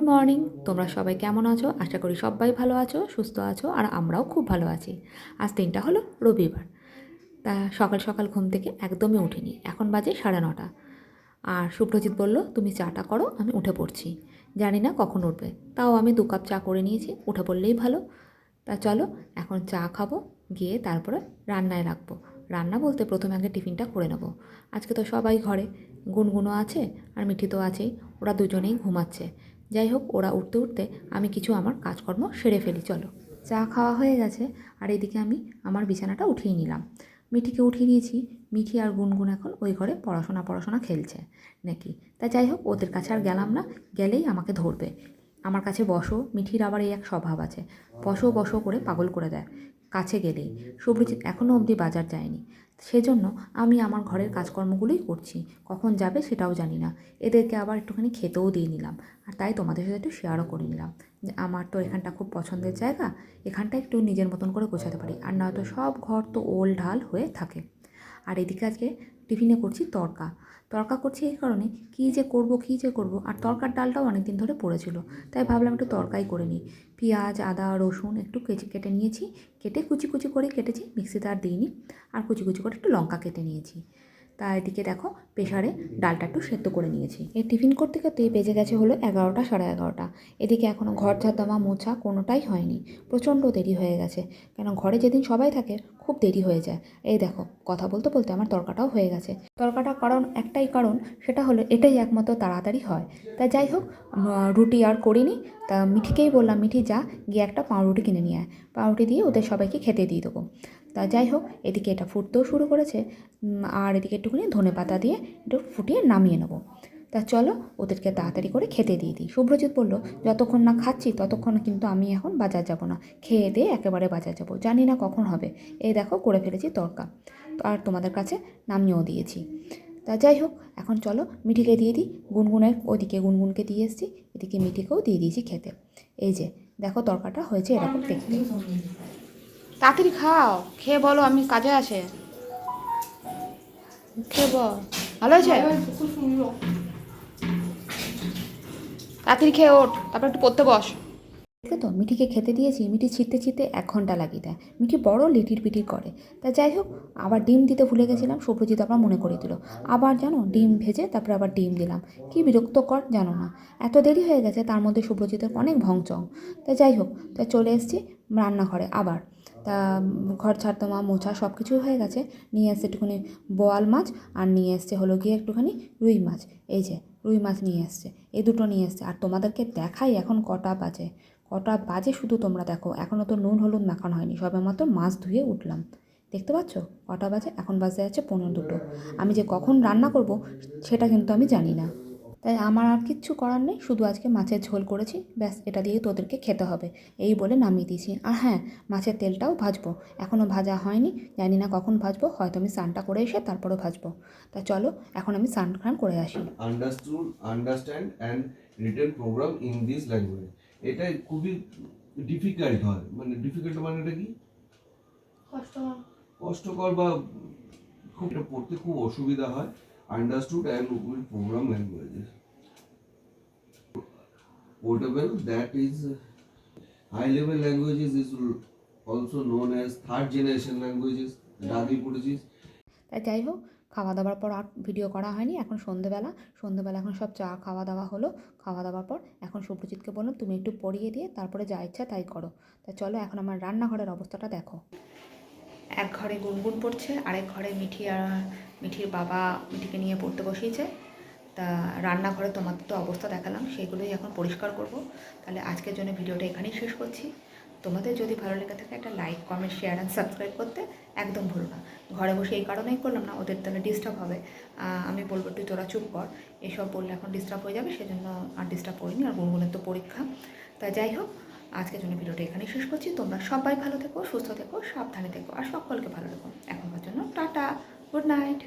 Morning. তোমরা সবাই কেমন আছো? আশা করি সবাই ভালো আছো, সুস্থ আছো, আর আমরাও খুব ভালো আছি। আজ দিনটা হলো রবিবার। তা সকাল সকাল ঘুম থেকে একদমই উঠিনি, এখন বাজে 9:30। আর শুভ্রজিৎ বলল, তুমি চাটা করো, আমি উঠে পড়ছি। জানি না কখন উঠবে, তাও আমি 2 কাপ চা করে নিয়েছি, উঠে পড়লেই ভালো। তা চলো এখন চা খাবো, গিয়ে তারপরে রান্নায় রাখবো। রান্না বলতে প্রথমে আগে টিফিনটা করে নেবো। আজকে তো সবাই ঘরে, গুনগুনও আছে আর মিঠি তো আছেই। ওরা দুজনেই ঘুমাচ্ছে। যাই হোক, ওরা উঠতে উঠতে আমি কিছু আমার কাজকর্ম সেরে ফেলি। চলো, চা খাওয়া হয়ে গেছে, আর এদিকে আমি আমার বিছানাটা উঠিয়ে নিলাম। মিঠিকে উঠিয়ে দিয়েছি। মিঠি আর গুনগুন এখন ওই ঘরে পড়াশোনা খেলছে নাকি। তা যাই হোক, ওদের কাছে আর গেলাম না, গেলেই আমাকে ধরবে। আমার কাছে বসো, মিঠির আবার এই এক স্বভাব আছে, বসো বসো করে পাগল করে দেয় কাছে গেলেই। শুভ্রজিৎ এখনও অবধি বাজার যায়নি, সেজন্য আমি আমার ঘরের কাজকর্মগুলোই করছি। কখন যাবে সেটাও জানি না। এদেরকে আবার একটুখানি খেতেও দিয়ে নিলাম, আর তাই তোমাদের সাথে একটু শেয়ারও করে নিলাম যে আমার তো এখানটা খুব পছন্দের জায়গা, এখানটা একটু নিজের মতন করে গোছাতে পারি, আর নয়তো সব ঘর তো ওল ঢাল হয়ে থাকে। আর এদিকে আজকে টিফিনে করছি তড়কা। তড়কা করছি এই কারণে, কী যে করব, আর তড়কার ডালটাও অনেক দিন ধরে পড়েছিল, তাই ভাবলাম একটু তড়কাই করে নিই। পেঁয়াজ, আদা, রসুন একটু কেটে নিয়েছি, কেটে কুচি কুচি করে কেটেছি, মিক্সিতে আর দিইনি। আর কুচি কুচি করে একটু লঙ্কা কেটে নিয়েছি। তা এদিকে দেখো, প্রেশারে ডালটা একটু সেদ্ধ করে নিয়েছি। এই টিফিন করতে করতেই বেজে গেছে হলো 11টা, 11:30। এদিকে এখনও ঘর ঝাড় দেওয়া মোছা কোনোটাই হয়নি, প্রচণ্ড দেরি হয়ে গেছে। কেন, ঘরে যেদিন সবাই থাকে খুব দেরি হয়ে যায়। এই দেখো, কথা বলতে বলতে আমার তরকাটাও হয়ে গেছে। তরকাটা কারণ একটাই কারণ, সেটা হলো এটাই একমাত্র তাড়াতাড়ি হয়। তা যাই হোক, রুটি আর করিনি। তা মিঠিকেই বললাম, মিঠি যা, গিয়ে একটা পাউরুটি কিনে নিয়ে আয়, পাউরুটি দিয়ে ওদের সবাইকে খেতে দিয়ে দেবো। তা যাই হোক, এদিকে এটা ফুটতেও শুরু করেছে, আর এদিকে একটুখানি ধনেপাতা দিয়ে একটু ফুটিয়ে নামিয়ে নেবো। তা চলো, ওদেরকে তাড়াতাড়ি করে খেতে দিয়ে দিই। শুভ্রজিৎ বলল, যতক্ষণ না খাচ্ছি ততক্ষণ কিন্তু আমি এখন বাজার যাব না, খেয়ে দিয়ে একেবারে বাজার যাব, জানি না কখন হবে। এই দেখো, করে ফেলেছি তড়কা, আর তোমাদের কাছে নামিয়েও দিয়েছি। তা যাই হোক, এখন চলো মিঠিকে দিয়ে দিই। ওদিকে গুনগুনকে দিয়ে এসেছি, এদিকে মিঠিকেও দিয়ে দিয়েছি খেতে। এই যে দেখো, তরকাটা হয়েছে এরকম দেখতে। তাড়াতাড়ি খাও, খেয়ে বলো আমি কাজে আছে, খেয়ে বল। ভালো হয়েছে? তাড়াতাড়ি খেয়ে ওঠ, তারপর একটু পড়তে বস। দেখে তো, মিঠিকে খেতে দিয়েছি, মিঠি ছিটতে ছিটতে 1 ঘন্টা লাগিয়ে দেয়। মিঠি বড় লিটির পিটির করে। তা যাই হোক, আবার ডিম দিতে ভুলে গেছিলাম, শুভ্রজিৎ আবার মনে করে দিল। আবার জানো, ডিম ভেজে তারপরে আবার ডিম দিলাম। কি বিরক্তকর জানো না, এত দেরি হয়ে গেছে, তার মধ্যে শুভ্রজিতের অনেক ভংচং। তা যাই হোক, তা চলে এসেছি রান্নাঘরে আবার। তা ঘর ছাড় দেওয়া মোছা সব কিছুই হয়ে গেছে। নিয়ে এসছে একটুখানি বোয়াল মাছ, আর নিয়ে এসছে হলো গিয়ে একটুখানি রুই মাছ। এই যে রুই মাছ নিয়ে এসছে, এই দুটো নিয়ে এসছে। আর তোমাদেরকে দেখাই এখন কটা বাজে শুধু তোমরা দেখো, এখনও তো নুন হলুদ মাখানো হয়নি, সবে মাত্র মাছ ধুয়ে উঠলাম। দেখতে পাচ্ছ কটা বাজে? এখন বাজে যাচ্ছে 1:45। আমি যে কখন রান্না করব সেটা কিন্তু আমি জানি না। তাই আমার আর কিচ্ছু করার নেই, শুধু আজকে মাছের ঝোল করেছি, ব্যাস, এটা দিয়ে তোদেরকে খেতে হবে, এই বলে নামিয়ে দিয়েছি। আর হ্যাঁ, মাছের তেলটাও ভাজবো, এখনও ভাজা হয়নি, জানি না কখন ভাজবো, হয়তো আমি স্নানটা করে এসে তারপরেও ভাজবো। তা চলো, এখন আমি স্নান করে আসি। Understand and written program in this language. এটা খুবই ডিফিকাল্ট হয়, মানে ডিফিকাল্ট মানে এটা কি, কষ্টকর বা খুব, এটা পড়তে খুব অসুবিধা হয়। Understood and will program languages portable, that is high level languages, is also known as third generation languages, আগে পড়েছিস। তাই যাই হোক, খাওয়া দাওয়ার পর আর ভিডিও করা হয়নি। এখন সন্ধেবেলা এখন সব চা খাওয়া দাওয়া হলো। খাওয়া দাওয়ার পর এখন শুভ্রজিৎকে বললাম, তুমি একটু পড়িয়ে দিয়ে তারপরে যা ইচ্ছা তাই করো। তা চলো, এখন আমার রান্নাঘরের অবস্থাটা দেখো। এক ঘরে গুনগুন পড়ছে, আরেক ঘরে মিঠির বাবা মিঠিকে নিয়ে পড়তে বসিয়েছে। তা রান্নাঘরে তোমাদের তো অবস্থা দেখালাম, সেগুলোই এখন পরিষ্কার করব। তাহলে আজকের জন্য ভিডিওটা এখানেই শেষ করছি। তোমাদের যদি ভালো লেগে থাকে, একটা like, comment, share and subscribe করতে একদম ভুলো না। ঘরে বসে এই কারণেই করলাম না, ওদের তাহলে ডিস্টার্ব হবে। আমি বলবো তুই তোরা চুপ কর, এসব বললে এখন ডিস্টার্ব হয়ে যাবে, সেজন্য আর ডিস্টার্ব করিনি। আর গুনগুনের তো পরীক্ষা। তাই যাই হোক, আজকের জন্য ভিডিওটা এখানেই শেষ করছি। তোমরা সবাই ভালো থেকো, সুস্থ থেকো, সাবধানে থেকো, আর সকলকে ভালো থেকো। এখনকার জন্য টাটা, গুড নাইট।